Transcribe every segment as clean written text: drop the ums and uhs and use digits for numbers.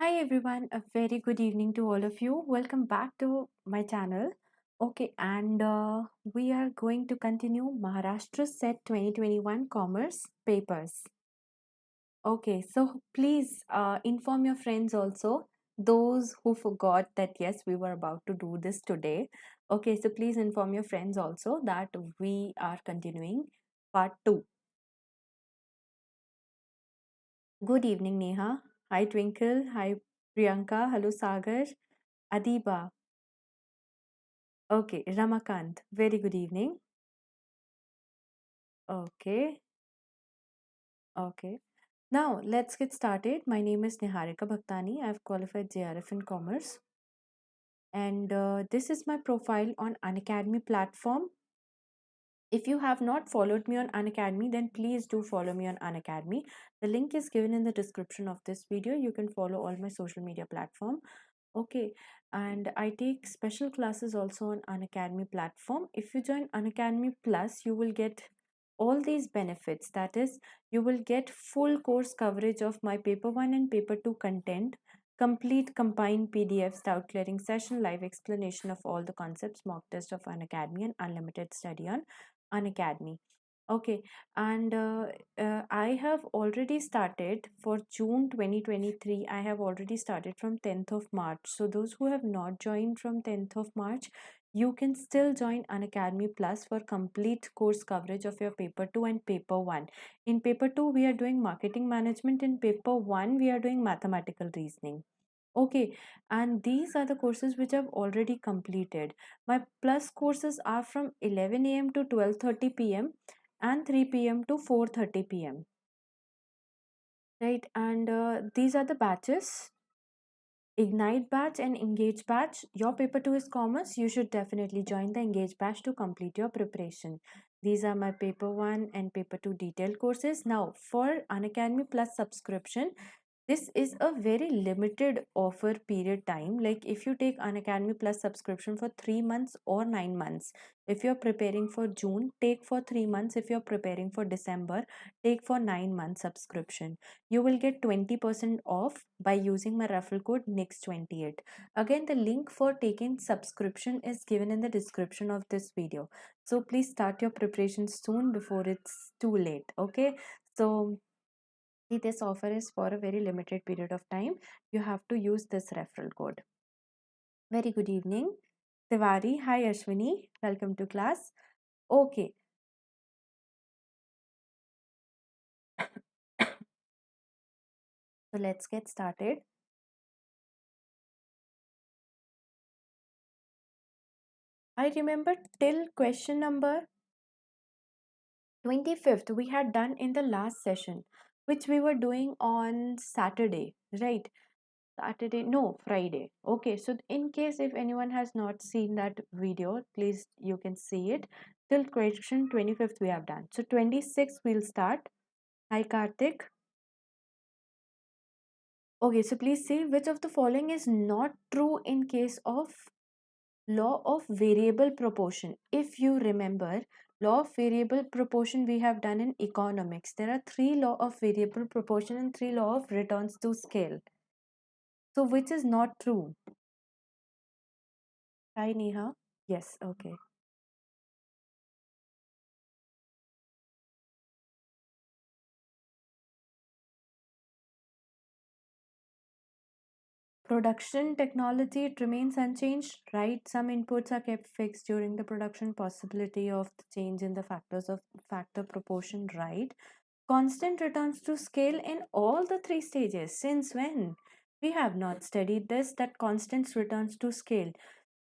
Hi everyone, a very good evening to all of you. Welcome back to my channel. Okay, and we are going to continue Maharashtra Set 2021 Commerce papers. Okay, so please inform your friends also, those who forgot that yes, we were about to do this today. Okay, so please inform your friends also that we are continuing part 2. Good evening, Neha. Hi, Twinkle. Hi, Priyanka. Hello, Sagar. Adiba. Okay, Ramakant, very good evening. Okay, okay. Now let's get started. My name is Niharika Bhagtani. I've qualified JRF in Commerce, and this is my profile on Unacademy platform. If you have not followed me on Unacademy, then please do follow me on Unacademy. The link is given in the description of this video. You can follow all my social media platform. Okay, and I take special classes also on Unacademy platform. If you join Unacademy Plus, you will get all these benefits. That is, you will get full course coverage of my paper 1 and paper 2 content, complete combined PDFs, doubt clearing session, live explanation of all the concepts, mock test of Unacademy, and unlimited study on Unacademy. Okay, and I have already started for June 2023. I have already started from 10th of March. So, those who have not joined from 10th of March, you can still join Unacademy Plus for complete course coverage of your paper 2 and paper 1. In paper 2, we are doing marketing management. In paper 1, we are doing mathematical reasoning. Okay, and these are the courses which I've already completed. My plus courses are from 11 a.m. to 12:30 p.m. and 3 p.m. to 4:30 p.m. Right, and these are the batches. Ignite batch and Engage batch. Your paper 2 is commerce. You should definitely join the Engage batch to complete your preparation. These are my paper 1 and paper 2 detailed courses. Now, for Unacademy Plus subscription, this is a very limited offer period time. Like if you take Unacademy Plus subscription for 3 months or 9 months, if you're preparing for June, take for 3 months. If you're preparing for December, take for 9 months subscription. You will get 20% off by using my referral code NEXT28. Again, the link for taking subscription is given in the description of this video. So please start your preparations soon before it's too late. Okay, so this offer is for a very limited period of time. You have to use this referral code. Very good evening, Tiwari. Hi, Ashwini. Welcome to class. Okay. So let's get started. I remember till question number 25th we had done in the last session, which we were doing on Saturday, right? Saturday, no, Friday. Okay, so in case if anyone has not seen that video, please you can see it. Till question 25th we have done. So 26th we'll start. Hi Karthik. Okay, so please see which of the following is not true in case of law of variable proportion. If you remember, law of variable proportion we have done in economics. There are three law of variable proportion and three law of returns to scale. So which is not true? Hi Neha. Yes, okay. Production technology, it remains unchanged, right? Some inputs are kept fixed during the production. Possibility of the change in the factors of factor proportion, right? Constant returns to scale in all the three stages. Since when? We have not studied this, that constant returns to scale.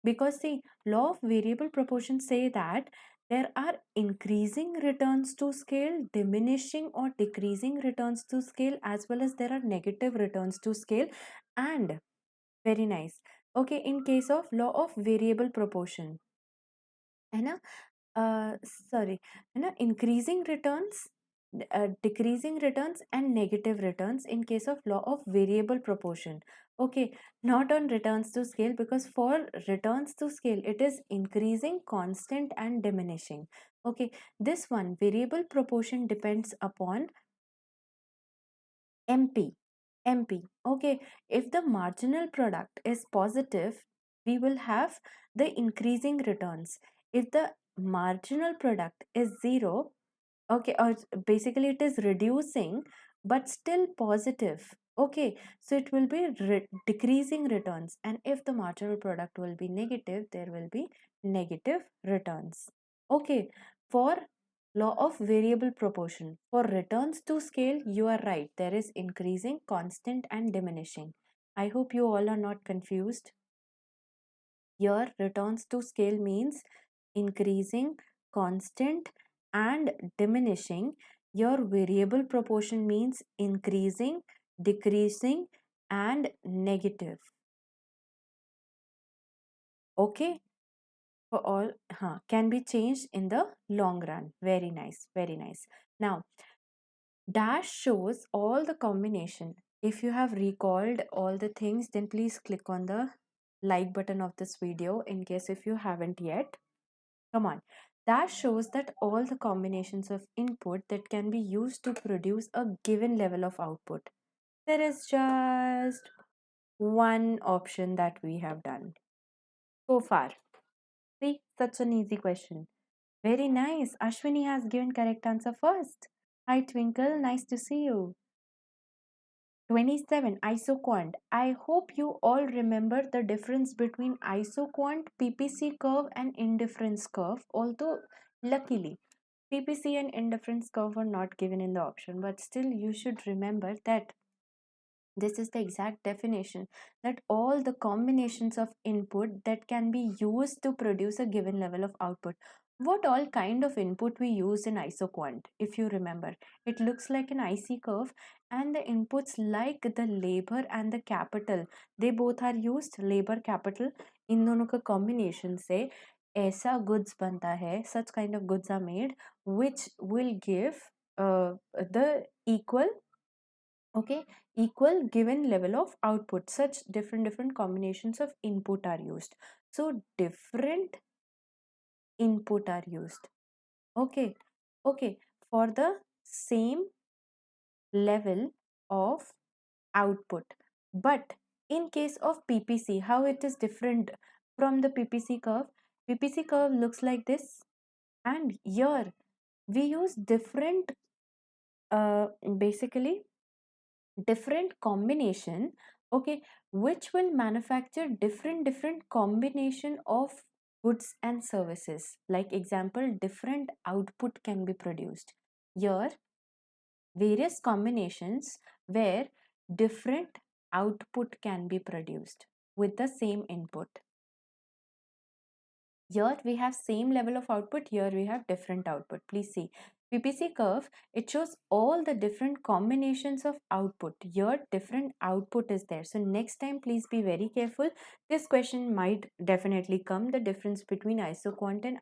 Because the law of variable proportion say that there are increasing returns to scale, diminishing or decreasing returns to scale, as well as there are negative returns to scale. And very nice. Okay, in case of law of variable proportion, है ना? Sorry, है ना? Increasing returns, decreasing returns, and negative returns in case of law of variable proportion. Okay, not on returns to scale, because for returns to scale, it is increasing, constant, and diminishing. Okay, this one variable proportion depends upon MP. MP. Okay, if the marginal product is positive, we will have the increasing returns. If the marginal product is zero, okay, or basically it is reducing but still positive, okay, so it will be decreasing returns. And if the marginal product will be negative, there will be negative returns. Okay, for law of variable proportion, for returns to scale, you are right, there is increasing, constant and diminishing. I hope you all are not confused. Here returns to scale means increasing, constant and diminishing. Your variable proportion means increasing, decreasing and negative. Okay, for all can be changed in the long run. Very nice, very nice. Now dash shows all the combination. If you have recalled all the things, then please click on the like button of this video in case if you haven't yet. Come on. That shows that all the combinations of input that can be used to produce a given level of output. There is just one option that we have done so far. See, such an easy question. Very nice. Ashwini has given correct answer first. Hi Twinkle, nice to see you. 27 isoquant. I hope you all remember the difference between isoquant, PPC curve and indifference curve. Although luckily PPC and indifference curve are not given in the option, but still you should remember that this is the exact definition, that all the combinations of input that can be used to produce a given level of output. What all kind of input we use in isoquant, if you remember, it looks like an IC curve, and the inputs like the labor and the capital, they both are used. labor capital, इन दोनों का combination से ऐसा goods बनता है, such kind of goods are made which will give the equal, okay, equal given level of output. Such different combinations of input are used, so different input are used. Okay, okay, for the same level of output. But in case of PPC, how it is different from the PPC curve? PPC curve looks like this, and here we use different basically different combination, okay, which will manufacture different combination of goods and services. Like example, different output can be produced. Here various combinations where different output can be produced with the same input. Here we have same level of output, here we have different output. Please see, PPC curve, it shows all the different combinations of output. Here different output is there. So next time please be very careful. This question might definitely come, the difference between isoquant and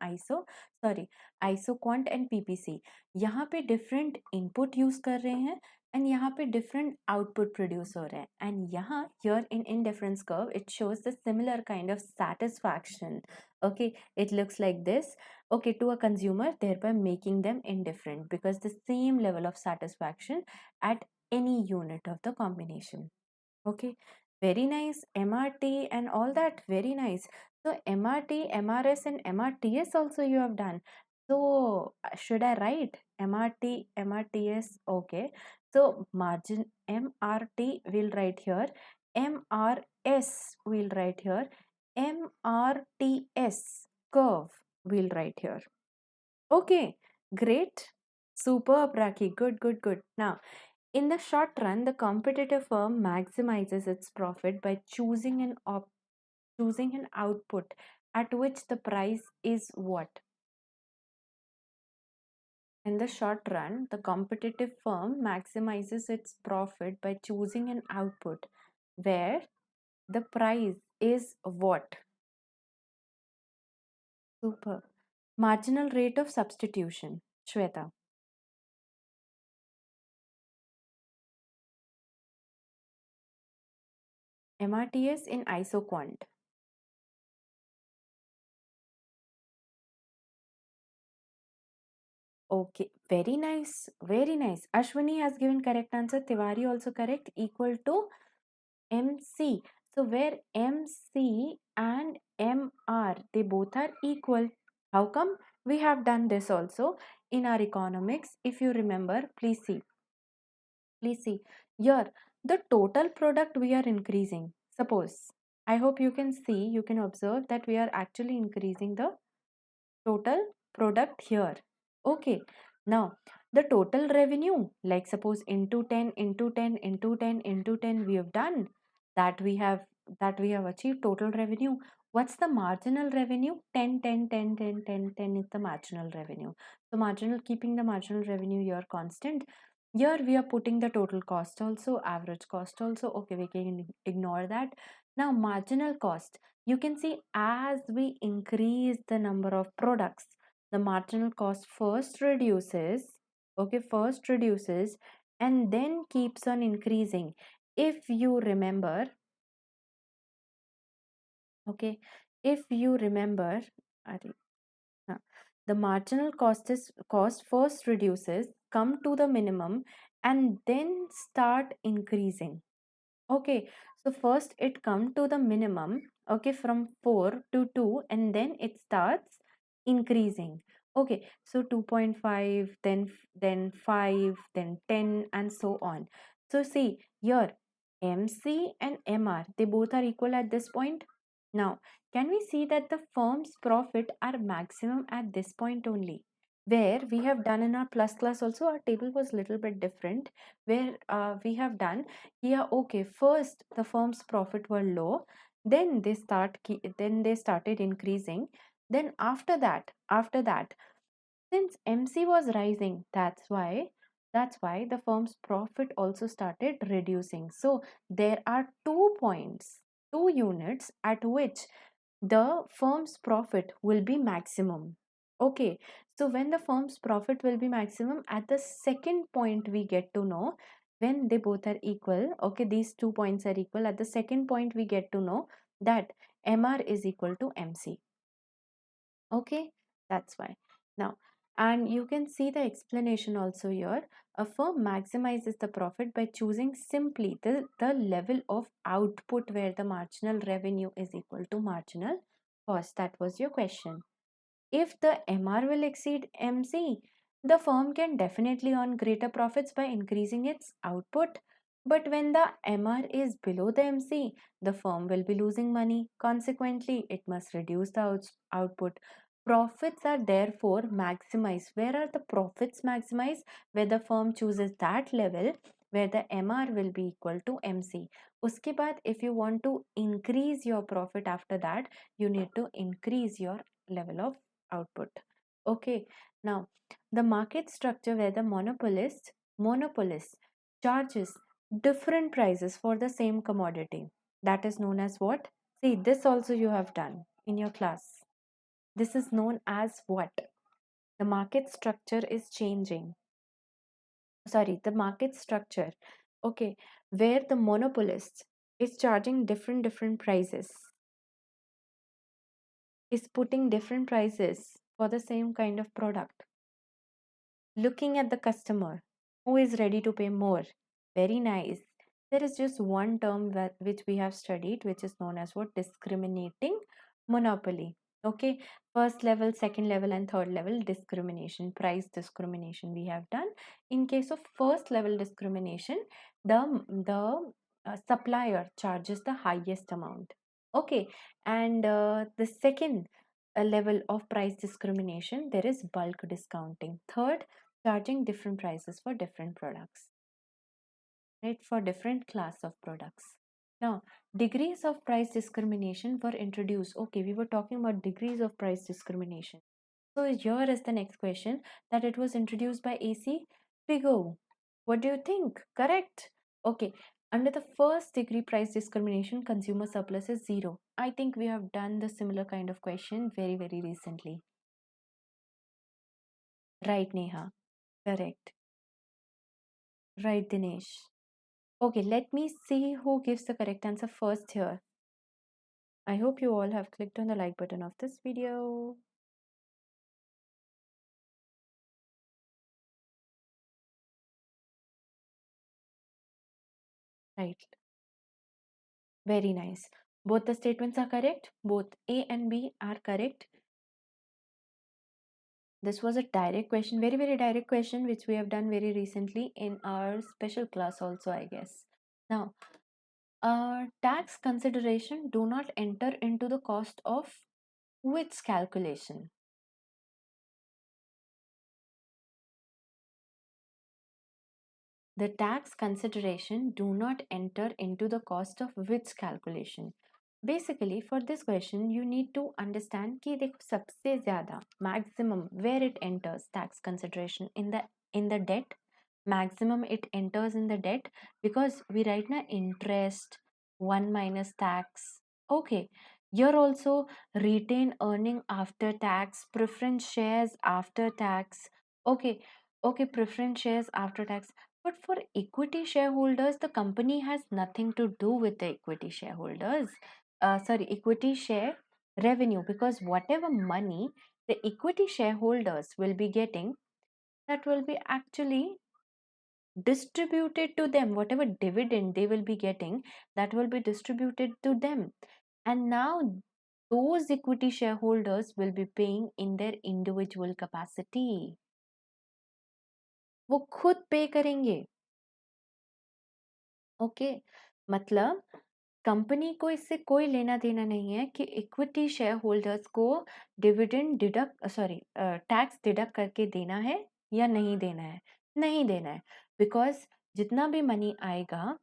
isoquant and PPC. यहाँ पे different input use कर रहे हैं and यहाँ पे different output produce हो रहे हैं, and यहाँ here in indifference curve it shows the similar kind of satisfaction. Okay, it looks like this, okay, to a consumer, thereby making them indifferent because the same level of satisfaction at any unit of the combination. Okay, very nice. MRT and all that, very nice. So MRT, MRS and MRTS also you have done. So should I write MRT, MRTS? Okay, so margin MRT we'll write here, MRS we'll write here, MRTS curve we'll write here. Okay, great. Superb, Raki. Good, good, good. Now, in the short run, the competitive firm maximizes its profit by choosing an output at which the price is what? In the short run, the competitive firm maximizes its profit by choosing an output where the price is what? Super. Marginal rate of substitution. Shweta. MRTS in isoquant. Okay, very nice, very nice. Ashwini has given correct answer. Tiwari also correct. Equal to MC. So where MC and MR, they both are equal. How come? We have done this also in our economics. If you remember, please see. Please see. Here, the total product we are increasing. Suppose, I hope you can see, you can observe that we are actually increasing the total product here. Okay, now the total revenue, like suppose into 10 into 10 into 10 into 10 we have done, that we have achieved total revenue. What's the marginal revenue? 10 10 10 10 10 10 is the marginal revenue. So marginal, keeping the marginal revenue here constant. Here we are putting the total cost also, average cost also. Okay, we can ignore that. Now marginal cost, you can see as we increase the number of products, the marginal cost first reduces. Okay, first reduces and then keeps on increasing. If you remember, okay, if you remember, Ari, huh, the marginal cost first reduces, come to the minimum, and then start increasing. Okay, so first it come to the minimum, okay, from 4 to 2, and then it starts increasing. Okay, so 2.5, then 5, then 10, and so on. So see here, MC and MR, they both are equal at this point. Now, can we see that the firm's profit are maximum at this point only? Where we have done in our plus class also, our table was little bit different, where we have done, yeah, okay, first the firm's profit were low, then then they started increasing, then after that, since MC was rising, that's why the firm's profit also started reducing. So there are 2 points, 2 units at which the firm's profit will be maximum. Okay, so when the firm's profit will be maximum, at the second point we get to know, when they both are equal, okay, these 2 points are equal, at the second point we get to know that MR is equal to MC. Okay, that's why. Now, and you can see the explanation also here. A firm maximizes the profit by choosing simply the level of output where the marginal revenue is equal to marginal cost. That was your question. If the MR will exceed MC, the firm can definitely earn greater profits by increasing its output. But when the MR is below the MC, the firm will be losing money. Consequently, it must reduce the output. Profits are therefore maximized. Where are the profits maximized? Where the firm chooses that level where the MR will be equal to MC. Uske baad, if you want to increase your profit after that, you need to increase your level of output. Okay, now the market structure where the monopolist charges different prices for the same commodity, that is known as what? See, this also you have done in your class. This is known as what? The market structure is changing. Sorry, the market structure. Okay, where the monopolist is charging different prices, is putting different prices for the same kind of product, looking at the customer who is ready to pay more. Very nice. There is just one term which we have studied, which is known as what? Discriminating monopoly. Okay, first level, second level, and third level discrimination, price discrimination we have done. In case of first level discrimination, the supplier charges the highest amount. Okay, and the second level of price discrimination, there is bulk discounting. Third, charging different prices for different products, right? For different class of products. Now, degrees of price discrimination were introduced. Okay, we were talking about degrees of price discrimination. So here is the next question, that it was introduced by AC Pigo. What do you think? Correct? Okay. Under the first degree price discrimination, consumer surplus is zero. I think we have done the similar kind of question very recently. Right, Neha. Correct. Right, Dinesh. Okay, let me see who gives the correct answer first here. I hope you all have clicked on the like button of this video. Right. Very nice. Both the statements are correct. Both A and B are correct. This was a direct question, very, very direct question, which we have done very recently in our special class also, I guess. Now, tax consideration do not enter into the cost of which calculation? The tax consideration do not enter into the cost of which calculation? Basically, for this question, you need to understand कि देखो सबसे ज़्यादा maximum where it enters tax consideration in the debt. Maximum it enters in the debt because we write na interest, one minus tax. Okay, you're also retain earning after tax, preference shares after tax. Okay, okay, preference shares after tax. But for equity shareholders, the company has nothing to do with the equity shareholders. Sorry, equity share revenue, because whatever money the equity shareholders will be getting, that will be actually distributed to them. Whatever dividend they will be getting, that will be distributed to them. And now those equity shareholders will be paying in their individual capacity. वो खुद पे करेंगे. Okay, मतलब company को इससे कोई लेना देना नहीं है कि इक्विटी शेयर होल्डर्स को dividend deduct sorry tax deduct करके देना है या नहीं देना है. नहीं देना है, बिकॉज जितना भी मनी आएगा,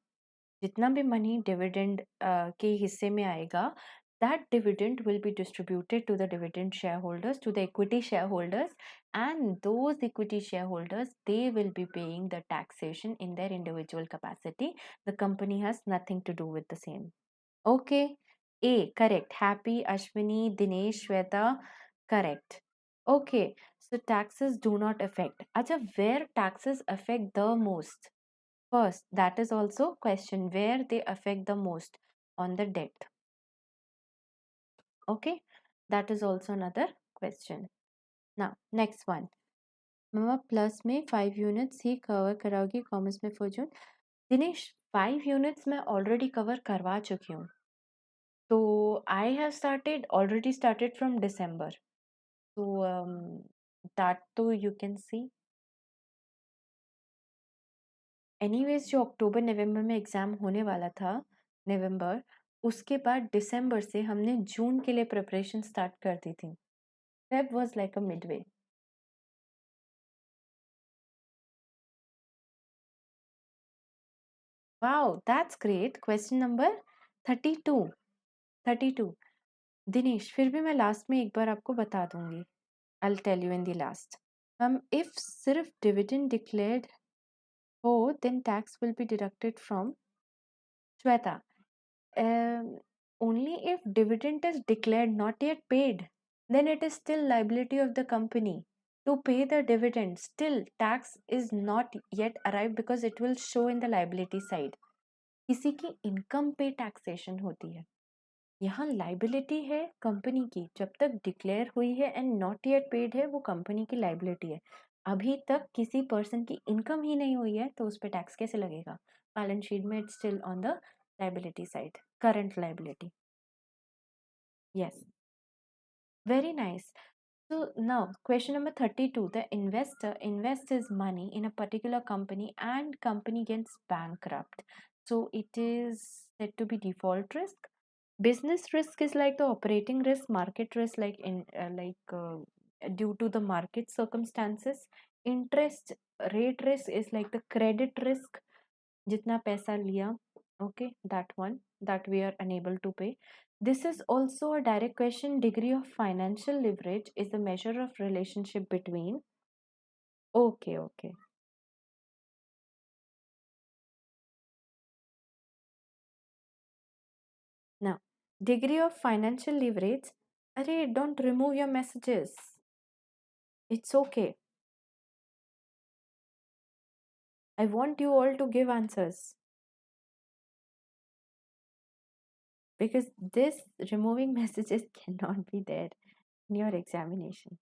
जितना भी मनी डिविडेंड के हिस्से में आएगा, that dividend will be distributed to the dividend shareholders, to the equity shareholders, and those equity shareholders, they will be paying the taxation in their individual capacity. The company has nothing to do with the same. Okay, A correct. Happy, Ashwini, Dinesh, Shweta, correct. Okay, so taxes do not affect. Acha, where taxes affect the most? First, that is also question where they affect the most on the debt. Okay, that is also another question. Now, next one. Mamma plus में 5 units ही cover कराओगी commerce में for June. Dinesh, 5 units मैं already cover करवा चुकी हूँ. तो I have started already started from December. तो that तो you can see. Anyways जो अक्टूबर नवंबर में एग्ज़ाम होने वाला था, नवंबर, उसके बाद दिसंबर से हमने जून के लिए प्रिपरेशन स्टार्ट कर दी थी. Feb was like a Midway. Wow, that's great. Question number 32. 32. Dinesh, फिर भी मैं लास्ट में एक बार आपको बता दूंगी. I will tell you in the last. हम इफ सिर्फ डिविडेंड डिक्लेयर्ड हो, then tax will be deducted from. Shweta, only if dividend is declared not yet paid, then it is still liability of the company to pay the dividend. Still tax is not yet arrived because it will show in the liability side. किसी की income पे taxation होती है. यहाँ liability है company की, जब तक डिक्लेयर हुई है एंड नॉट येट पेड है, वो कंपनी की लाइबिलिटी है. अभी तक किसी पर्सन की इनकम ही नहीं हुई है, तो उस पर टैक्स कैसे लगेगा? बैलेंस शीट में it's still on the liability side, current liability. Yes, very nice. So now question number 32. The investor invests his money in a particular company and company gets bankrupt. So it is said to be default risk. Business risk is like the operating risk, market risk due to the market circumstances. Interest rate risk is like the credit risk, जितना पैसा लिया. Okay, that one that we are unable to pay. This is also a direct question. Degree of financial leverage is a measure of relationship between. Okay, okay. Now, degree of financial leverage. Array, don't remove your messages. It's okay. I want you all to give answers. Because this removing messages cannot be there in your examination.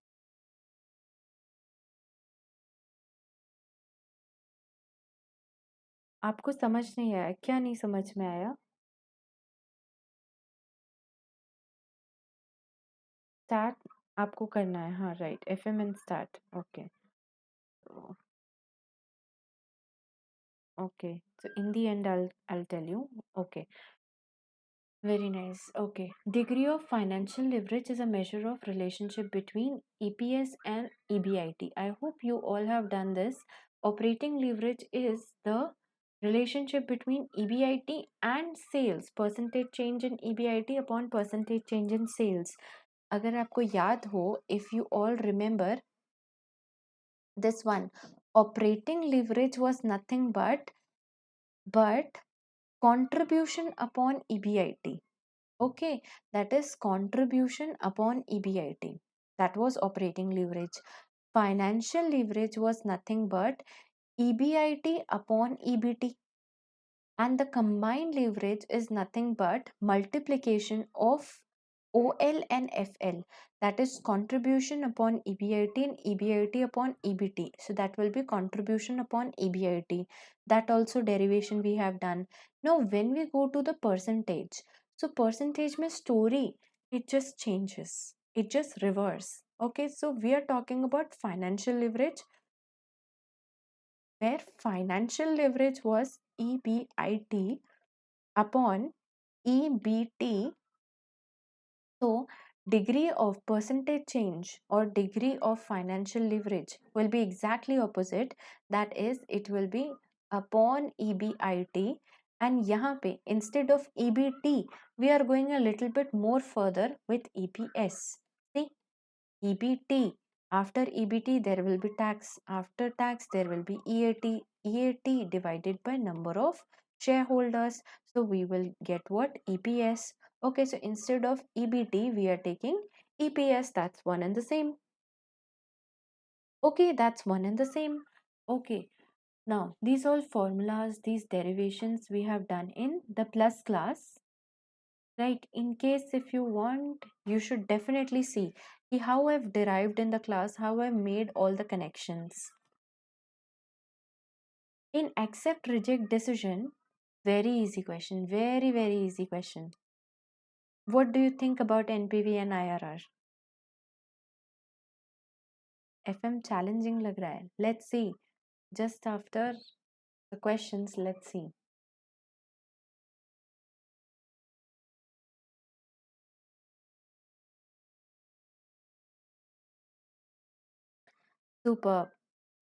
आपको समझ नहीं आया? क्या नहीं समझ में आया? Start आपको करना है, हाँ right, FM and start, okay. Okay, so in the end, I'll tell you. Okay, very nice. Okay, degree of financial leverage is a measure of relationship between EPS and EBIT. I hope you all have done this. Operating leverage is the relationship between EBIT and sales. Percentage change in EBIT upon percentage change in sales. अगर आपको याद हो, if you all remember this one, operating leverage was nothing but contribution upon EBIT. Okay, that is contribution upon EBIT. That was operating leverage. Financial leverage was nothing but EBIT upon EBT. And the combined leverage is nothing but multiplication of OL and FL, that is contribution upon EBIT and EBIT upon EBT. So that will be contribution upon EBIT. That also derivation we have done. Now when we go to the percentage, so percentage mein story, it just changes, it just reverse. Okay, so we are talking about financial leverage, where financial leverage was EBIT upon EBT. So degree of percentage change or degree of financial leverage will be exactly opposite. That is, it will be upon EBIT. And यहाँ पे instead of EBT, we are going a little bit more further with EPS. See, EBT. After EBT, there will be tax. After tax, there will be EAT. EAT divided by number of shareholders. So we will get what? EPS. Okay, so instead of EBT, we are taking EPS. That's one and the same. Okay, that's one and the same. Okay, now these all formulas, these derivations we have done in the plus class. Right, in case if you want, you should definitely see how I've derived in the class, how I made all the connections. In accept reject decision, very easy question, very very easy question. What do you think about NPV and IRR? FM challenging lag raha hai. Let's see. Just after the questions, let's see. Super.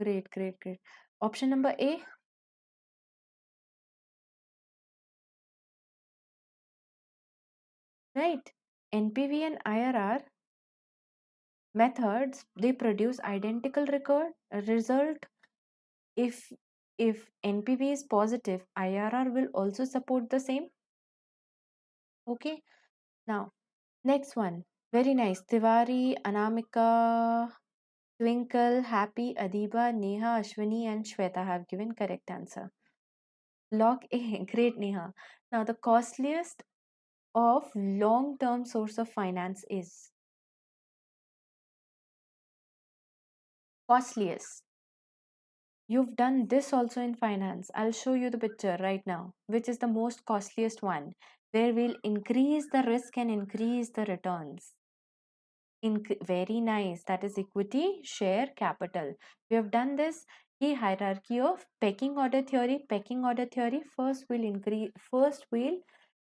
Great, great, great. Option number A. Right. NPV and IRR methods, they produce identical result. If NPV is positive, IRR will also support the same. Okay, now next one, very nice. Tiwari, Anamika, Twinkle, Happy, Adiba, Neha, Ashwini and Shweta have given correct answer. Log A. Great, Neha. Now the costliest of long term source of finance is costliest. You've done this also in finance. I'll show you the picture right now, which is the most costliest one, where we'll increase the risk and increase the returns. Very nice. That is equity, share, capital. We have done this. The hierarchy of pecking order theory. Pecking order theory. First, we'll increase. First, we'll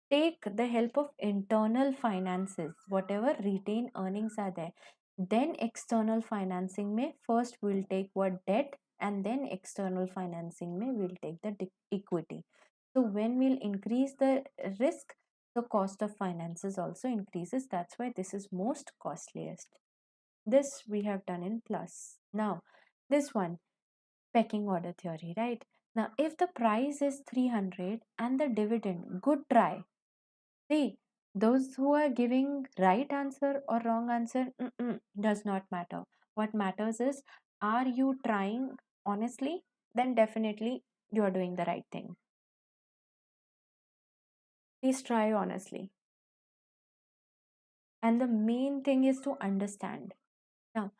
take the help of internal finances, whatever retained earnings are there. Then external financing may first we'll take what debt, and then external financing may we'll take the equity. So when we'll increase the risk, the cost of finances also increases. That's why this is most costliest. This we have done in plus. Now this one, pecking order theory, right? Now if the price is 300 and the dividend, good try. See, those who are giving right answer or wrong answer, does not matter. What matters is, are you trying honestly? Then definitely you are doing the right thing. Please try honestly. And the main thing is to understand. Now,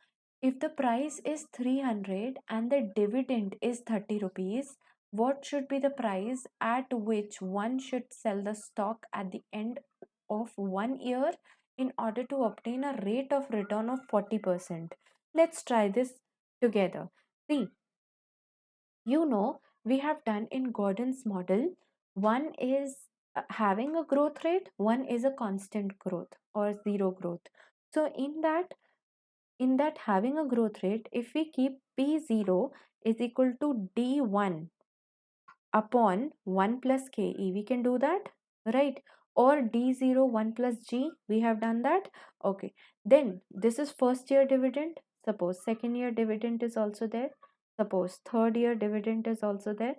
if the price is 300 and the dividend is 30 rupees, What should be the price at which one should sell the stock at the end of 1 year in order to obtain a rate of return of 40%? Let's try this together. See, we have done in Gordon's model, one is having a growth rate, one is a constant growth or zero growth. So in that having a growth rate, if we keep P0 is equal to D1 upon 1 plus KE, we can do that, right? Or D0 1 plus G, we have done that. Okay, then this is first year dividend. Suppose second year dividend is also there. Suppose third year dividend is also there.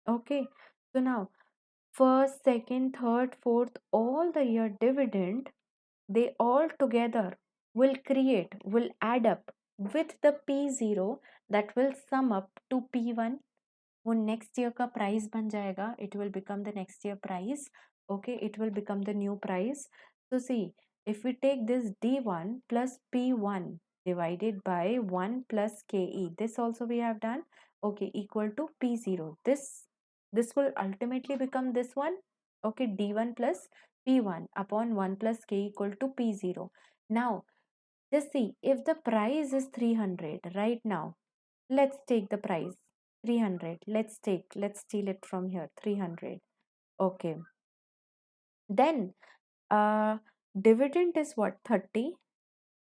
Okay, so now first, second, third, fourth, all the year dividend, they all together will add up with the P0 that will sum up to P1. वो next year का price बन जाएगा. It will become the next year price. Okay, it will become the new price. So see, if we take this D1 plus P1 divided by 1 plus KE, this also we have done. Okay, equal to P0. This will ultimately become this one. Okay, D1 plus P1 upon 1 plus K equal to P0. Now, just see, if the price is 300 right now, let's take the price 300. Let's steal it from here 300. Okay, then dividend is what, 30.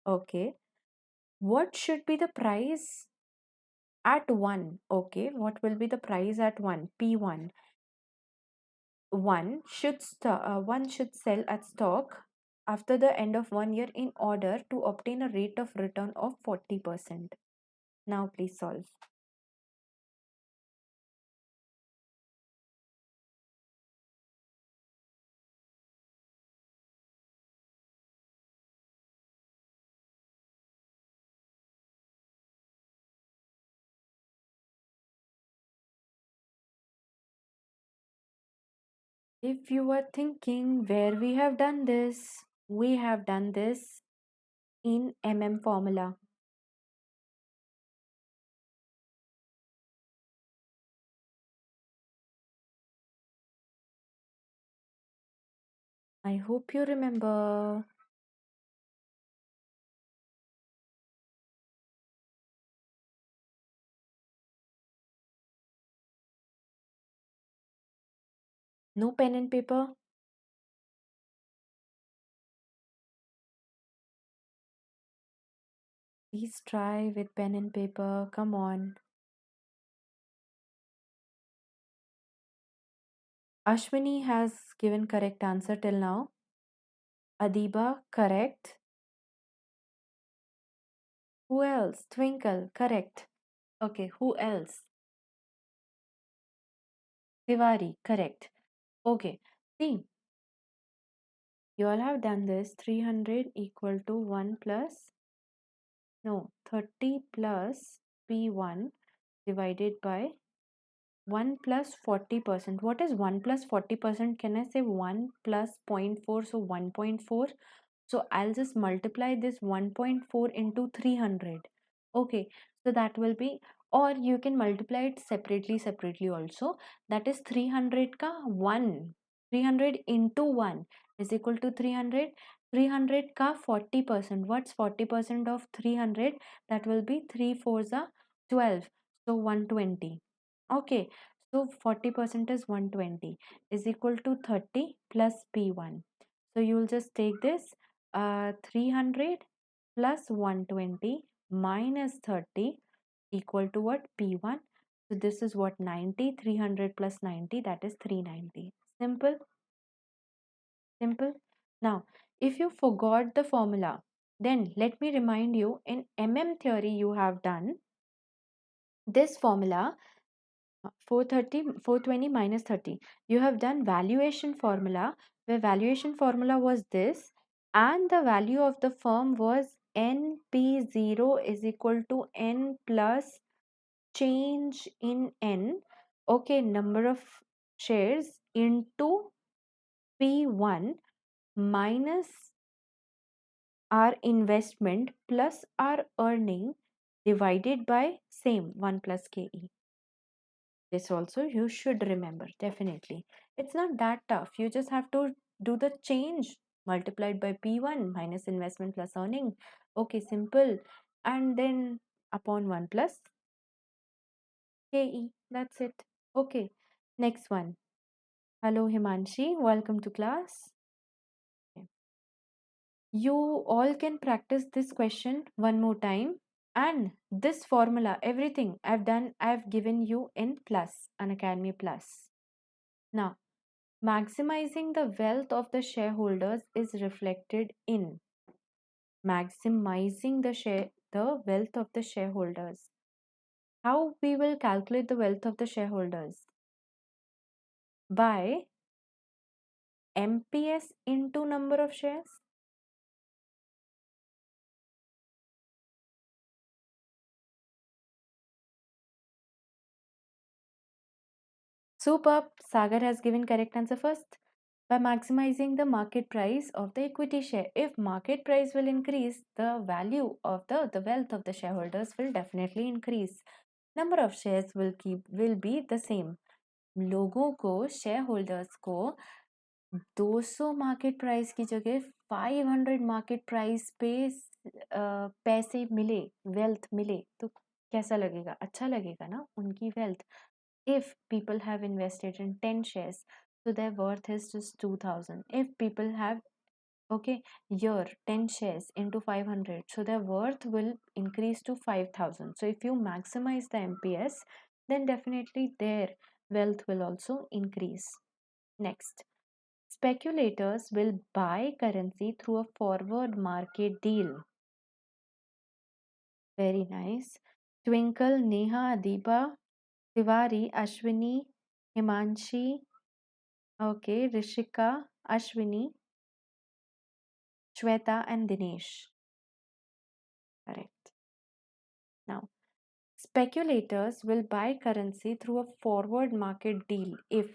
Okay, what should be the price at 1? Okay, what will be the price at 1? P1. One should sell at stock after the end of 1 year in order to obtain a rate of return of 40%. Now please solve. If you are thinking where we have done this, we have done this in formula. I hope you remember. No pen and paper? Please try with pen and paper. Come on. Ashwini has given correct answer till now. Adiba, correct. Who else? Twinkle, correct. Okay, who else? Tiwari, correct. Okay, see, you all have done this. 300 equal to 1 plus, no, 30 plus P1 divided by 1 plus 40%. What is 1 plus 40%? Can I say 1 plus 0.4? So 1.4. So I'll just multiply this 1.4 into 300. Okay, so that will be, or you can multiply it separately also. That is 300 ka 1. 300 into 1 is equal to 300. 300 ka 40%. What's 40% of 300? That will be 3 fours are 12. So 120. Okay, so 40% is 120 is equal to 30 plus P1. So you will just take this 300 plus 120 minus 30 equal to what? P1. So this is what? 90. 300 plus 90, that is 390. Simple. Simple. Now, if you forgot the formula, then let me remind you, in theory you have done this formula. 430, 420 minus 30. You have done valuation formula, where valuation formula was this, and the value of the firm was NP0 is equal to N plus change in N, okay, number of shares into P1 minus our investment plus our earning divided by same 1 plus KE. This also you should remember, definitely. It's not that tough. You just have to do the change multiplied by P1 minus investment plus earning. Okay, simple. And then upon 1 plus KE. That's it. Okay, next one. Hello, Himanshi. Welcome to class. Okay. You all can practice this question one more time. And this formula, everything I've given you in Plus, an Academy Plus. Now, maximizing the wealth of the shareholders is reflected in maximizing the wealth of the shareholders. How we will calculate the wealth of the shareholders? By MPS into number of shares. Superb. Sagar has given correct answer first. By maximizing the market price of the equity share. If market price will increase, the value of the wealth of the shareholders will definitely increase. Number of shares will be the same. लोगों को share को 200 market price की जगह 500 market price पे पैसे मिले, wealth मिले, तो कैसा लगेगा? अच्छा लगेगा ना, उनकी wealth. If people have invested in 10 shares, so their worth is just 2000. If people have, okay, your 10 shares into 500, so their worth will increase to 5000. So if you maximize the MPS, then definitely their wealth will also increase. Next, speculators will buy currency through a forward market deal. Very nice. Twinkle, Neha, Adiba, Tiwari, Ashwini, Himanshi, okay, Rishika, Ashwini, Shweta, and Dinesh. Correct. Now, speculators will buy currency through a forward market deal if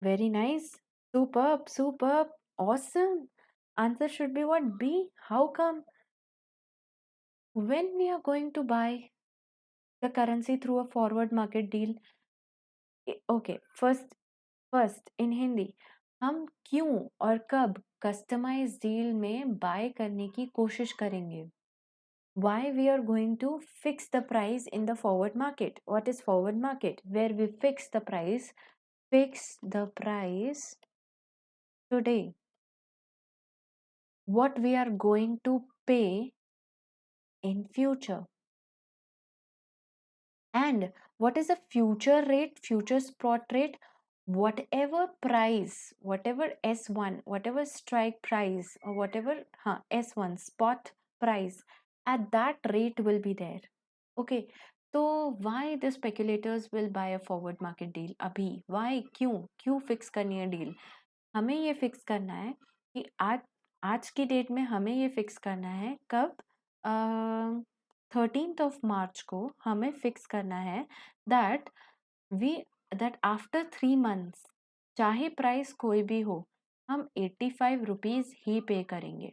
very nice, superb, superb, awesome. Answer should be what? B. How come? When we are going to buy the currency through a forward market deal, okay, first in Hindi, हम क्यों और कब customise deal में bye करने की कोशिश करेंगे? Why we are going to fix the price in the forward market? What is forward market? Where we fix the price today, what we are going to pay in future. And what is a future rate, future spot rate? Whatever price, whatever S1, whatever strike price, or whatever S1 spot price, at that rate will be there. Okay. So why the speculators will buy a forward market deal अभी? Why? क्यों fix करनी है deal? हमें ये fix करना है कि आज की डेट में हमें ये फिक्स करना है कब? 13th ऑफ मार्च को हमें फिक्स करना है that we that after 3 months, चाहे प्राइस कोई भी हो, हम 85 रुपीज ही पे करेंगे.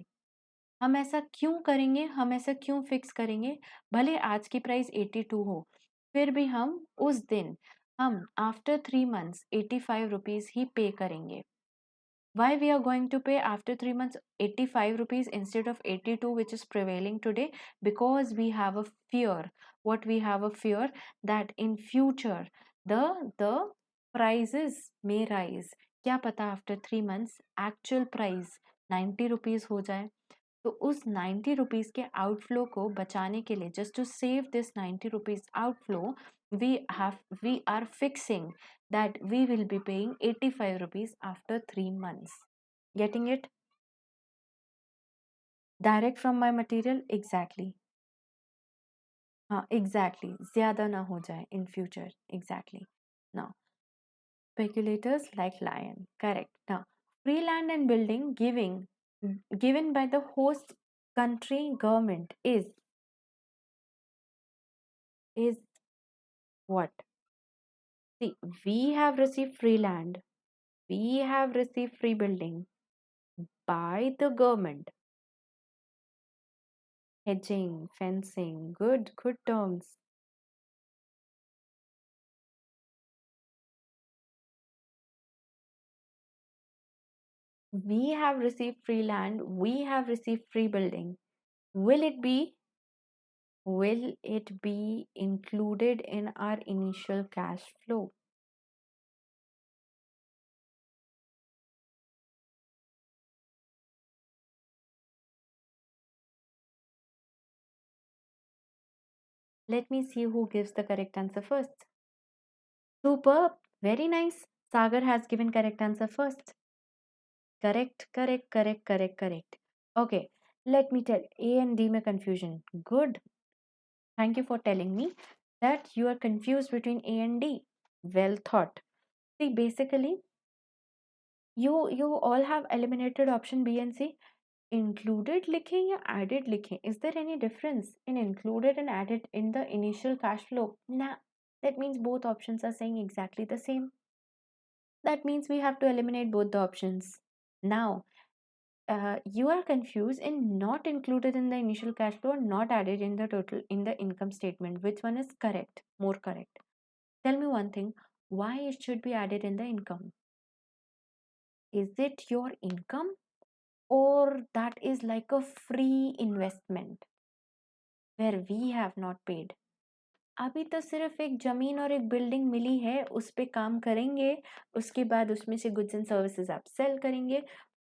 हम ऐसा क्यों करेंगे? हम ऐसा क्यों फिक्स करेंगे? भले आज की प्राइस 82 हो, फिर भी हम उस दिन हम आफ्टर 3 months 85 रुपीज ही पे करेंगे. Why we are going to pay after 3 months 85 rupees instead of 82, which is prevailing today? Because we have a fear. What we have a fear that in future the prices may rise. क्या पता after 3 months actual price 90 rupees हो जाए. तो उस 90 rupees के outflow को बचाने के लिए, just to save this 90 rupees outflow, we are fixing that we will be paying 85 rupees after 3 months. Getting it? Direct from my material? Exactly. हाँ, exactly. ज्यादा ना हो जाए in future. Exactly. Now, speculators like lion. Correct. Now, free land and building given by the host country government is what? See, we have received free land, we have received free building by the government. Hedging, fencing, good terms. We have received free land, we have received free building. Will it be included in our initial cash flow? Let me see who gives the correct answer first. Superb, very nice. Sagar has given correct answer first. Correct. Okay, let me tell A and D में confusion. Good. Thank you for telling me that you are confused between A and D. Well thought. See, basically, you all have eliminated option B and C. Included लिखें या added लिखें? Is there any difference in included and added in the initial cash flow? Nah, that means both options are saying exactly the same. That means we have to eliminate both the options. Now, you are confused in not included in the initial cash flow, not added in the total in the income statement. Which one is correct? More correct. Tell me one thing. Why it should be added in the income? Is it your income or that is like a free investment where we have not paid? अभी तो सिर्फ एक जमीन और एक building मिली है, उस पे काम करेंगे, उसके बाद उसमें से गुड्स एंड सर्विसेज आप सेल करेंगे,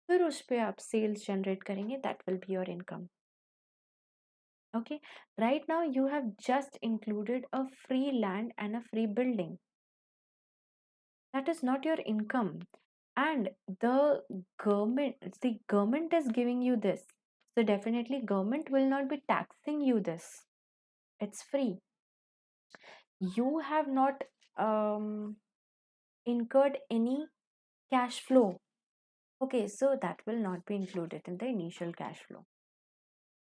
फिर उस पे आप सेल्स जनरेट करेंगे. That will be your income. Okay, right now you have just included a free land and a free building. That is not your income. And the government is giving you this. So definitely government will not be taxing you this. It's free. You have not incurred any cash flow. Okay, so that will not be included in the initial cash flow.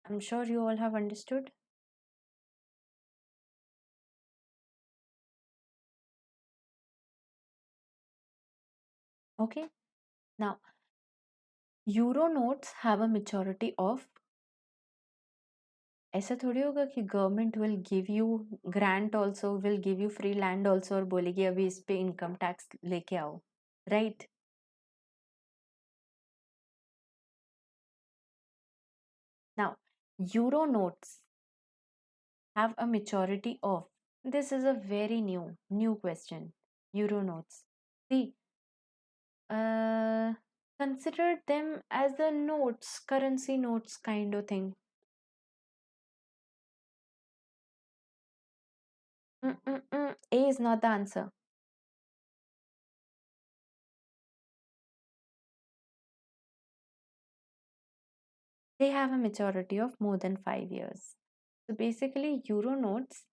I'm sure you all have understood. Okay, now euro notes have a maturity of, ऐसा थोड़ी होगा कि government will give you grant also, will give you free land also और बोलेगी अभी इस पे income tax लेके आओ, right? Now euro notes have a maturity of, this is a very new question. Euro notes, see, uh, consider them as a notes, currency notes kind of thing. A is not the answer. They have a maturity of more than 5 years. So basically euro notes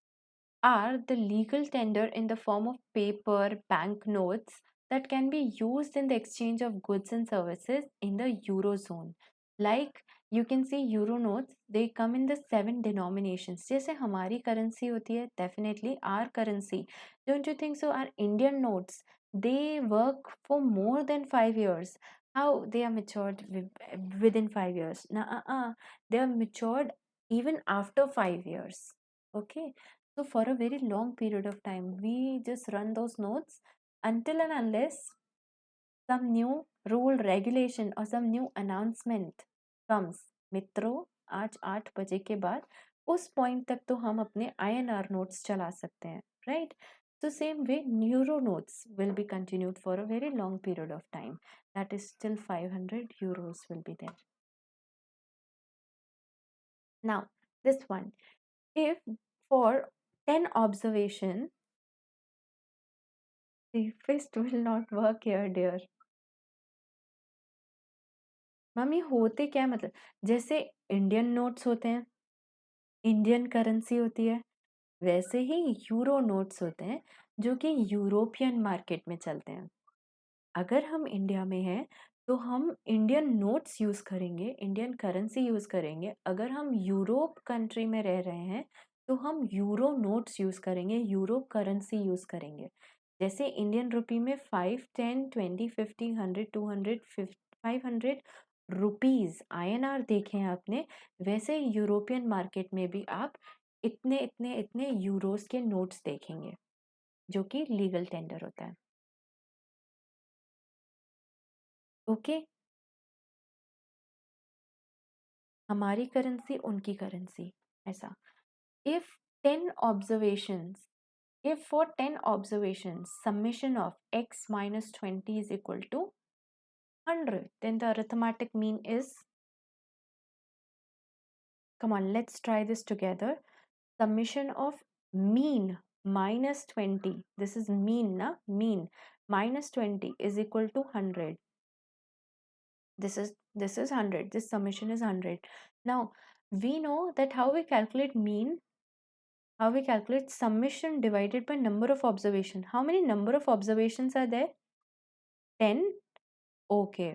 are the legal tender in the form of paper bank notes that can be used in the exchange of goods and services in the eurozone. Like you can see euro notes, they come in the 7 denominations. जैसे हमारी currency होती है, definitely our currency. Don't you think so? Our Indian notes, they work for more than 5 years. How they are matured within 5 years? Nah, they are matured even after 5 years. Okay, so for a very long period of time, we just run those notes until and unless some new rule, regulation or some new announcement comes. मित्रों, आज 8 बजे के बाद उस point तक तो हम अपने INR notes चला सकते हैं, right? So same way, euro notes will be continued for a very long period of time. That is still 500 euros will be there. Now, this one, if for 10 observation, the fist will not work here, dear. Mummy होते क्या है, मतलब जैसे Indian notes होते हैं, Indian currency होती है, वैसे ही यूरो नोट्स होते हैं जो कि यूरोपियन मार्केट में चलते हैं. अगर हम इंडिया में हैं तो हम इंडियन नोट्स यूज़ करेंगे, इंडियन करेंसी यूज़ करेंगे. अगर हम यूरोप कंट्री में रह रहे हैं तो हम यूरो नोट्स यूज करेंगे, यूरो करेंसी यूज करेंगे। जैसे इंडियन रुपी में 5, 10, 20, 50, 100, 200, 500 रुपीज INR देखे हैं आपने, वैसे यूरोपियन मार्केट में भी आप इतने इतने इतने यूरोस के नोट्स देखेंगे, जो कि लीगल टेंडर होता है। ओके, हमारी करेंसी उनकी करेंसी, ऐसा। If 10 observations, if for 10 observations summation of x minus 20 is equal to 100, then the arithmetic mean is, come on, let's try this together. Summation of mean minus 20, this is mean na, mean minus 20 is equal to 100. This is 100, this summation is 100. Now we know that how we calculate mean, how we calculate summation divided by number of observation. How many number of observations are there? 10. Okay,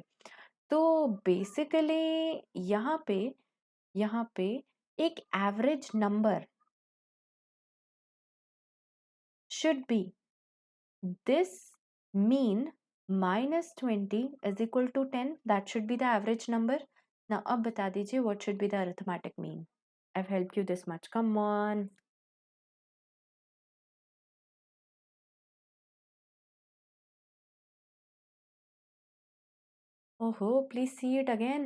तो basically यहाँ पे एक average number should be this mean minus 20 is equal to 10, that should be the average number. Now अब बता दीजिए what should be the arithmetic mean. I've helped you this much, come on. Oh, please see it again.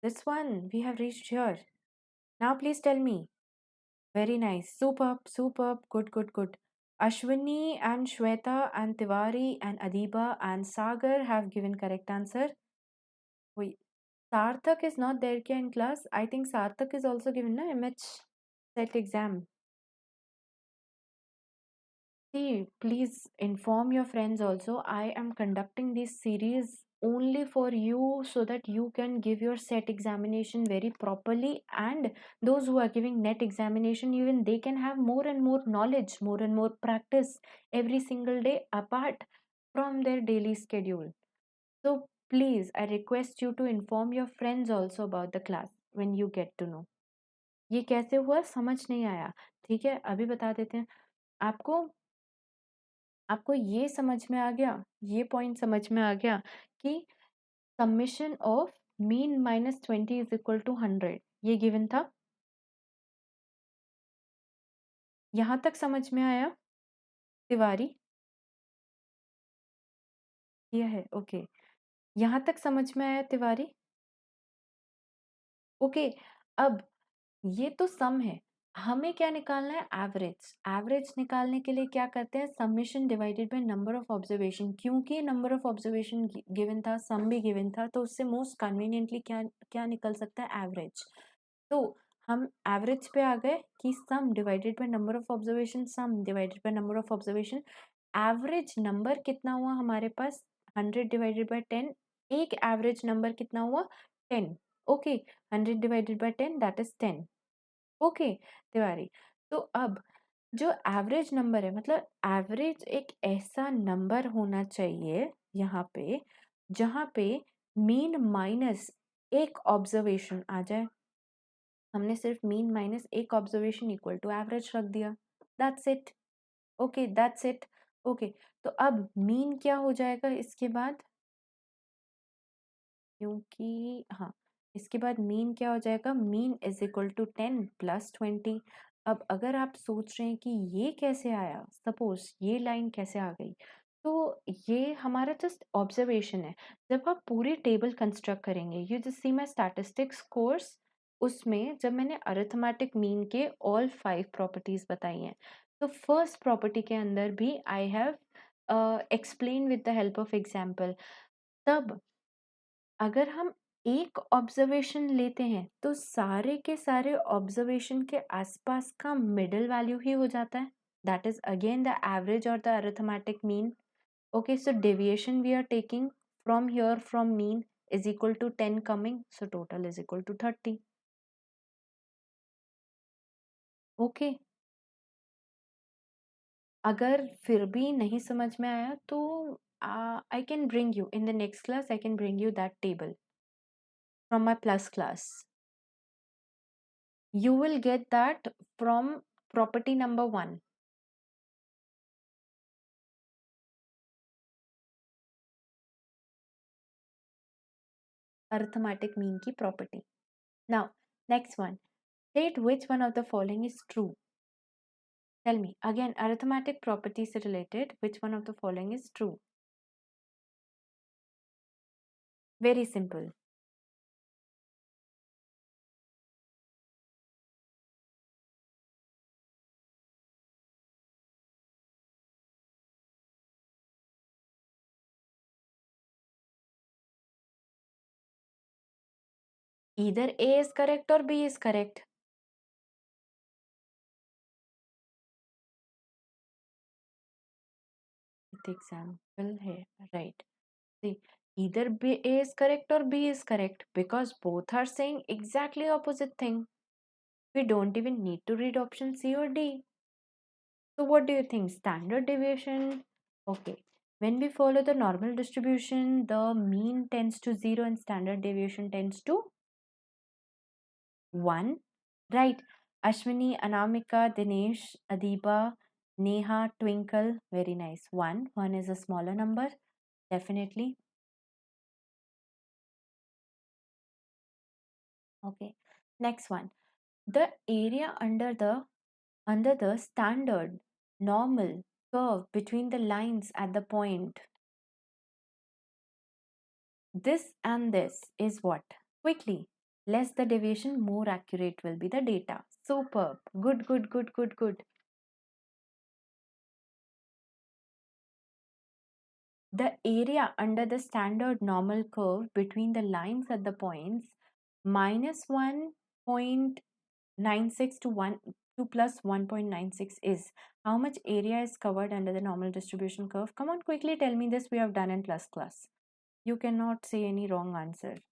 This one, we have reached here. Now please tell me. Very nice. Superb, superb. Good, good, good. Ashwini and Shweta and Tiwari and Adiba and Sagar have given correct answer. Wait, Sarthak is not there kya in class? I think Sarthak is also given na MH set exam. See, please inform your friends also. I am conducting this series only for you so that you can give your set examination very properly, and those who are giving net examination, even they can have more and more knowledge, more and more practice every single day apart from their daily schedule. So please, I request you to inform your friends also about the class when you get to know. ये कैसे हुआ समझ नहीं आया, ठीक है अभी बता देते हैं आपको। आपको ये समझ में आ गया, ये पॉइंट समझ में आ गया कि summation of mean minus 20 is equal to 100, ये गिवन था। यहां तक समझ में आया तिवारी? ये है ओके, यहां तक समझ में आया तिवारी? ओके, अब ये तो सम है, हमें क्या निकालना है? एवरेज। एवरेज निकालने के लिए क्या करते हैं? Summation divided by number of observation. क्योंकि नंबर ऑफ ऑब्जर्वेशन गिवन था, सम भी गिवन था, तो उससे मोस्ट कन्वीनियंटली क्या क्या निकल सकता है? एवरेज। तो हम एवरेज पे आ गए कि सम divided by number of observation, some divided by number of observation. Average number कितना हुआ हमारे पास? 100 डिवाइडेड बाय 10। एक एवरेज नंबर कितना हुआ? 10। Okay, 100 divided by 10 that is 10। Okay Tiwari, तो अब जो एवरेज नंबर है, मतलब एवरेज एक ऐसा नंबर होना चाहिए यहाँ पे जहाँ पे मीन माइनस एक ऑब्जर्वेशन आ जाए। हमने सिर्फ मीन माइनस एक ऑब्जर्वेशन इक्वल टू एवरेज रख दिया, that's it. Okay that's it. Okay, तो अब मीन क्या हो जाएगा इसके बाद? क्योंकि हाँ, इसके बाद मीन क्या हो जाएगा? Mean is equal to 10 plus 20। अब अगर आप सोच रहे हैं कि ये कैसे आया, सपोज ये लाइन कैसे आ गई, तो ये हमारा जस्ट ऑब्जर्वेशन है। जब आप पूरी टेबल कंस्ट्रक्ट करेंगे, you just see my statistics course, उसमें जब मैंने अरिथमेटिक मीन के ऑल 5 प्रॉपर्टीज बताई हैं, तो फर्स्ट प्रॉपर्टी के अंदर भी I have explain with the help of example. तब अगर हम एक ऑब्जर्वेशन लेते हैं तो सारे के सारे ऑब्जर्वेशन के आसपास का मिडल वैल्यू ही हो जाता है, that is again the average और the arithmetic mean. Okay, so deviation we are taking from here from mean is equal to 10 coming, so total is equal to 30. Okay, अगर फिर भी नहीं समझ में आया तो I can bring you in the next class. I can bring you that table from my plus class. You will get that from property number 1. Arithmetic mean की property. Now, next one. State which one of the following is true. Tell me, again, arithmetic properties related, which one of the following is true? Very simple. Either A is correct or B is correct. The example here, right? See, either A is correct or B is correct because both are saying exactly opposite thing. We don't even need to read option C or D. So what do you think? Standard deviation? Okay. When we follow the normal distribution, the mean tends to 0 and standard deviation tends to 1. Right. Ashwini, Anamika, Dinesh, Adiba, Neha, Twinkle. Very nice. 1. 1 is a smaller number. Definitely. Okay. Next one. The area under the standard normal curve between the lines at the point. This and this is what? Quickly. Less the deviation, more accurate will be the data. Superb. Good, good, good, good, good. The area under the standard normal curve between the lines at the points minus 1.96 to 1 to plus 1.96 is how much area is covered under the normal distribution curve? Come on, quickly tell me this. We have done in plus class. You cannot say any wrong answer.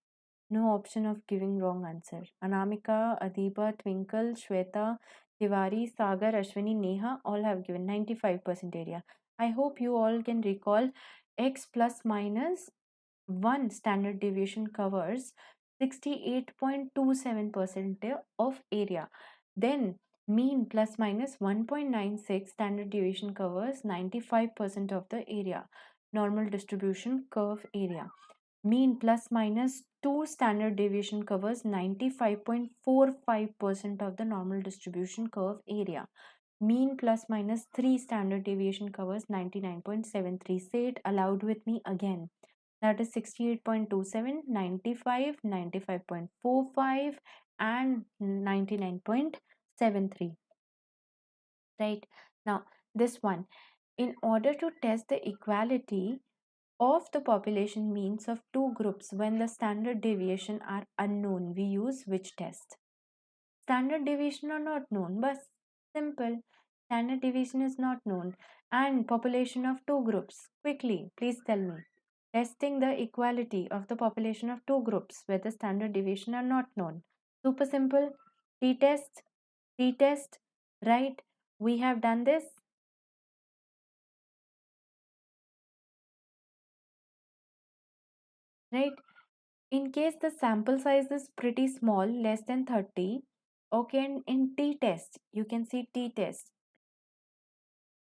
No option of giving wrong answer. Anamika, Adiba, Twinkle, Shweta, Tiwari, Sagar, Ashwini, Neha all have given 95% area. I hope you all can recall x plus minus 1 standard deviation covers 68.27% of area. Then mean plus minus 1.96 standard deviation covers 95% of the area. Normal distribution curve area. Mean plus minus 2 standard deviation covers 95.45% of the normal distribution curve area. Mean plus minus 3 standard deviation covers 99.73. Say it aloud with me again. That is 68.27, 95, 95.45, and 99.73. Right? Now, this one. In order to test the equality of the population means of two groups when the standard deviation are unknown, we use which test? Standard deviation are not known, but simple. Standard deviation is not known and population of two groups. Quickly, please tell me. Testing the equality of the population of two groups where the standard deviation are not known. Super simple. T-test, t-test, right? We have done this, right? In case the sample size is pretty small, less than 30, okay, and in t-test, you can see t-test,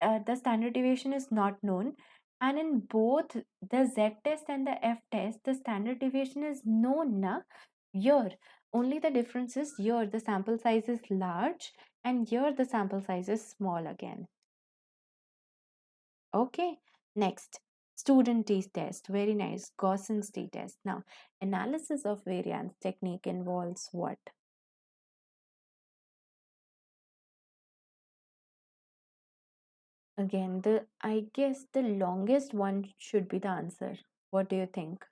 the standard deviation is not known. And in both the z-test and the f-test, the standard deviation is known. Na? Here, only the difference is here the sample size is large and here the sample size is small again. Okay, next. Student t-test, very nice. Gaussian's t-test. Now, analysis of variance technique involves what? Again, I guess the longest one should be the answer. What do you think?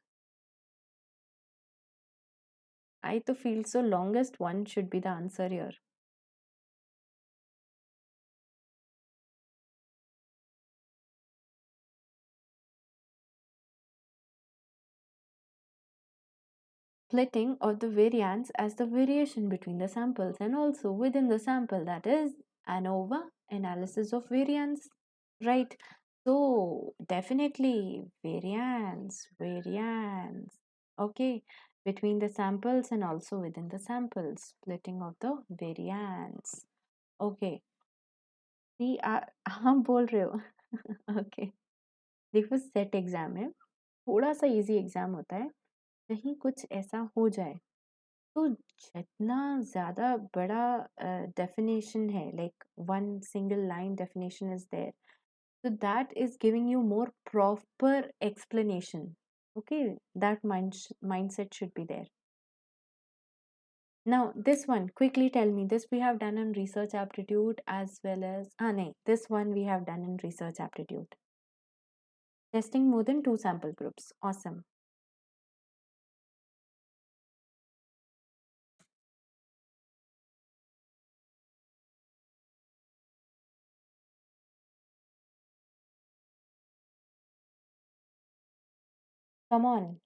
I to feel so longest one should be the answer here. Splitting of the variance as the variation between the samples and also within the sample, that is ANOVA, analysis of variance. right? So definitely variance, okay, between the samples and also within the samples, splitting of the variance. Okay, see, हम बोल रहे हो okay, देखो set exam है, थोड़ा सा easy exam होता है, कहीं कुछ ऐसा हो जाए तो जितना ज़्यादा बड़ा definition है, like one single line definition is there, so that is giving you more proper explanation. Okay, that mindset should be there. Now this one, quickly tell me, this we have done in research aptitude as well as nahi, this one we have done in research aptitude. Testing more than 2 sample groups. Awesome. Come on.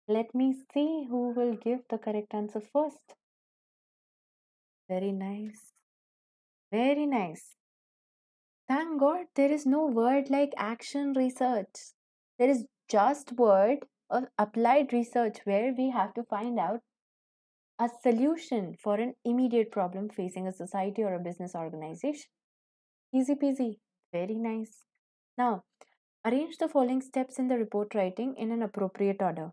Let me see who will give the correct answer first. Very nice. Very nice. Thank God there is no word like action research. There is just word of applied research where we have to find out a solution for an immediate problem facing a society or a business organization. Easy peasy. Very nice. Now, arrange the following steps in the report writing in an appropriate order.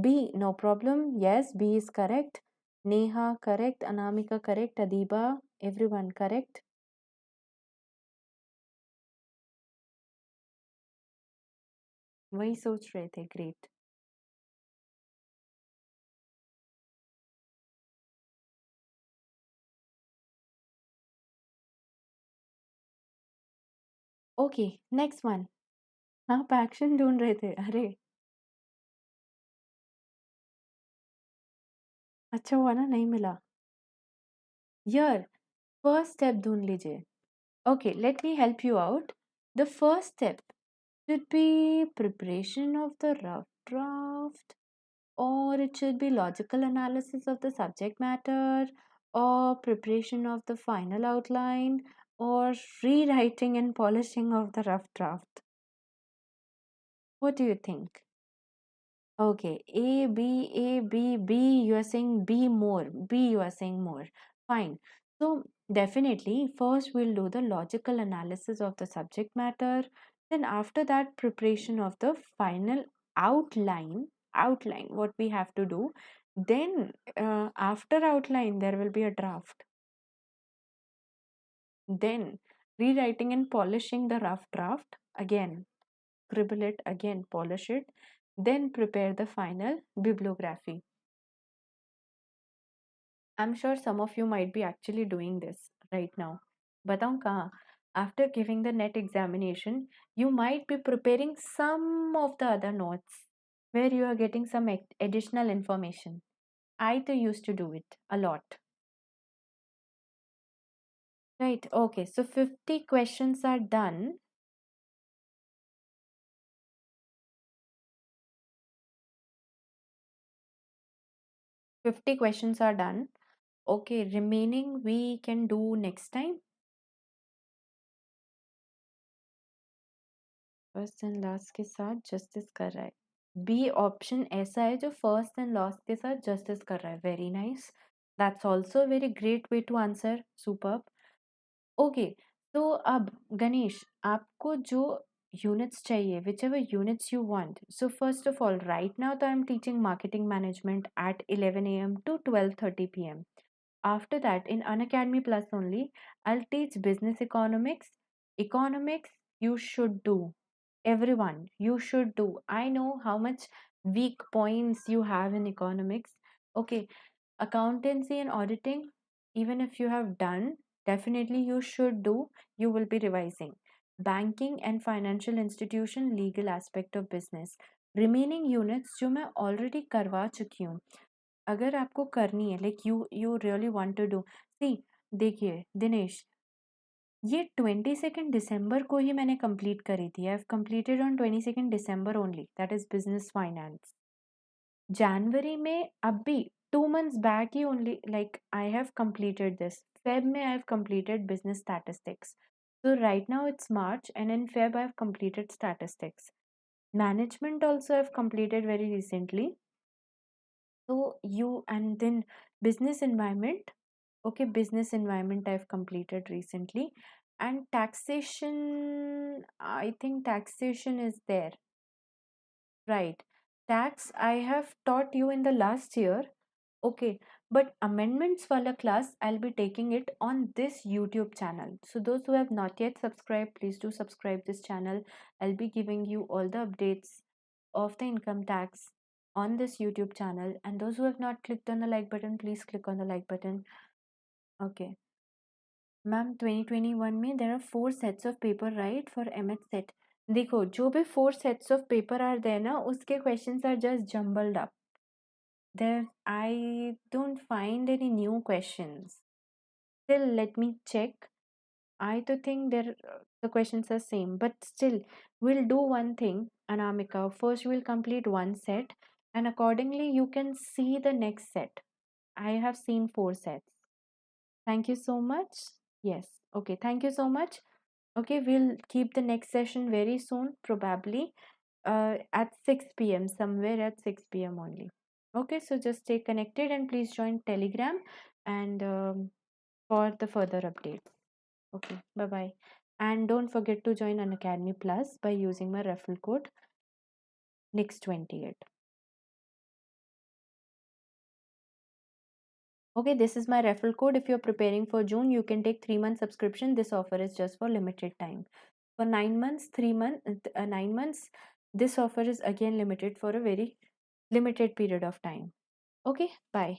B, no problem. Yes, B is correct. Neha correct. Anamika correct. Adiba, everyone correct. वही सोच रहे थे. Great. Okay, next one. आप action ढूंढ रहे थे. अरे अच्छा हुआ ना नहीं मिला. Here, first step ढूंढ लीजिए. Okay, let me help you out. The first step should be preparation of the rough draft, or it should be logical analysis of the subject matter, or preparation of the final outline, or rewriting and polishing of the rough draft. What do you think? Okay, A, B, A, B, B, you are saying B more. B, you are saying more. Fine. So, definitely, first we'll do the logical analysis of the subject matter. Then, after that, preparation of the final outline, what we have to do. Then, after outline, there will be a draft. Then, rewriting and polishing the rough draft. Again, scribble it, again, polish it. Then, prepare the final bibliography. I'm sure some of you might be actually doing this right now. बताऊं कहाँ? After giving the net examination, you might be preparing some of the other notes where you are getting some additional information. I too used to do it a lot. Right, okay, so 50 questions are done. 50 questions are done. Okay, remaining we can do next time. First and last के साथ justice कर रहा है. B option ऐसा है जो first and last के साथ जस्टिस कर रहा है. Very nice. That's also very great way to answer. Superb. Okay, तो अब गणेश आपको जो यूनिट्स चाहिए, whichever units you want. So first of all right now तो I am teaching marketing management at 11 a.m. to 12:30 p.m. After that, in Unacademy Plus only, I'll teach business economics. Economics, you should do. Everyone, you should do. I know how much weak points you have in economics. Okay, accountancy and auditing, even if you have done, definitely you should do. You will be revising. Banking and financial institution, legal aspect of business. Remaining units जो मैं already करवा चुकी हूँ, अगर आपको करनी है, like you really want to do. See, देखिए दिनेश, ये 22 दिसंबर को ही मैंने कंप्लीट करी थी. I have completed on 22 December only. That is business finance. जनवरी में अब भी 2 months बैक ही only, like I have completed this. Feb May I've completed business statistics. So right now it's March, and in Feb I've completed statistics. Management also I've completed very recently. So you, and then business environment. Okay, business environment I've completed recently. And taxation, I think taxation is there. Right. Tax I have taught you in the last year. Okay, but amendments wala class, I'll be taking it on this YouTube channel. So those who have not yet subscribed, please do subscribe this channel. I'll be giving you all the updates of the income tax on this YouTube channel. And those who have not clicked on the like button, please click on the like button. Okay. Ma'am 2021 में there are 4 sets of paper right for MH set. देखो जो भी 4 sets of paper are there ना उसके questions are just jumbled up. There I don't find any new questions. Still, let me check. I to think there the questions are same, but still we'll do one thing, Anamika. First we'll complete one set, and accordingly you can see the next set. I have seen 4 sets. Thank you so much. Yes. Okay. Thank you so much. Okay, we'll keep the next session very soon, probably at 6 p.m. Somewhere at 6 p.m. only. Okay, so just stay connected and please join Telegram and for the further updates. Okay, bye bye. And don't forget to join an Academy Plus by using my referral code NIX28. Okay, this is my referral code. If you're preparing for June, you can take 3 month subscription. This offer is just for limited time. For 9 months, 9 months, this offer is again limited for a very limited period of time. Okay, bye.